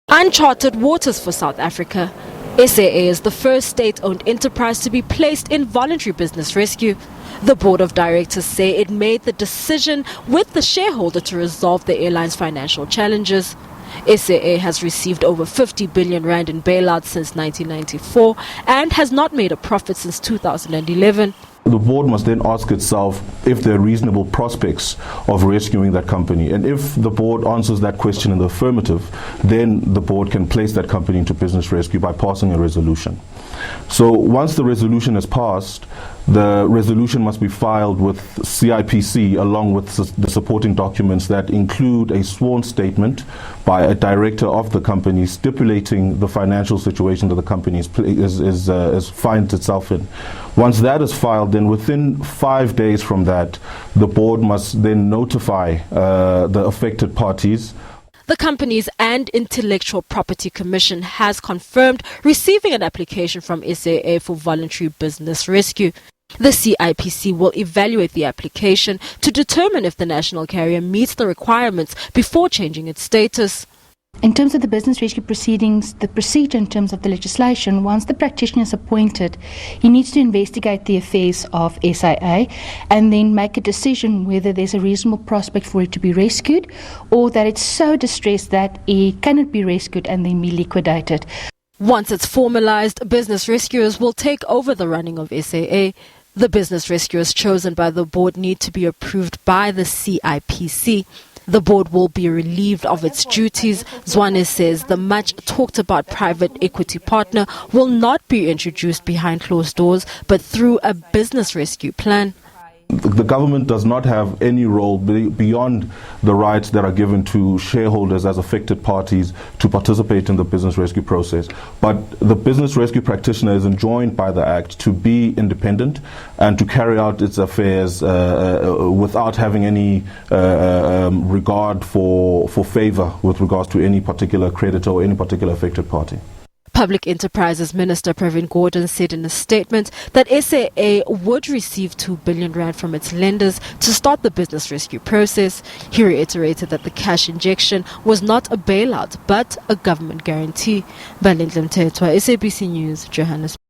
Uncharted waters for South Africa. SAA is the first state-owned enterprise to be placed in voluntary business rescue. The board of directors say it made the decision with the shareholder to resolve the airline's financial challenges. SAA has received over 50 billion rand in bailouts since 1994 and has not made a profit since 2011. The board must then ask itself if there are reasonable prospects of rescuing that company. And if the board answers that question in the affirmative, then the board can place that company into business rescue by passing a resolution. So once the resolution is passed, the resolution must be filed with CIPC along with the supporting documents that include a sworn statement by a director of the company stipulating the financial situation that the company finds itself in. Once that is filed, then within 5 days from that, the board must then notify the affected parties. The Companies and Intellectual Property Commission has confirmed receiving an application from SAA for voluntary business rescue. The CIPC will evaluate the application to determine if the national carrier meets the requirements before changing its status. In terms of the business rescue proceedings, the procedure in terms of the legislation, once the practitioner is appointed, he needs to investigate the affairs of SAA and then make a decision whether there's a reasonable prospect for it to be rescued or that it's so distressed that it cannot be rescued and then be liquidated. Once it's formalized, business rescuers will take over the running of SAA. The business rescuers chosen by the board need to be approved by the CIPC. The board will be relieved of its duties. Zwane says the much talked about private equity partner will not be introduced behind closed doors, but through a business rescue plan. The government does not have any role beyond the rights that are given to shareholders as affected parties to participate in the business rescue process. But the business rescue practitioner is enjoined by the Act to be independent and to carry out its affairs without having any regard for favor with regards to any particular creditor or any particular affected party. Public Enterprises Minister Pravin Gordhan said in a statement that SAA would receive 2 billion rand from its lenders to start the business rescue process. He reiterated that the cash injection was not a bailout but a government guarantee. Balindle Mthethwa, SABC News, Johannesburg.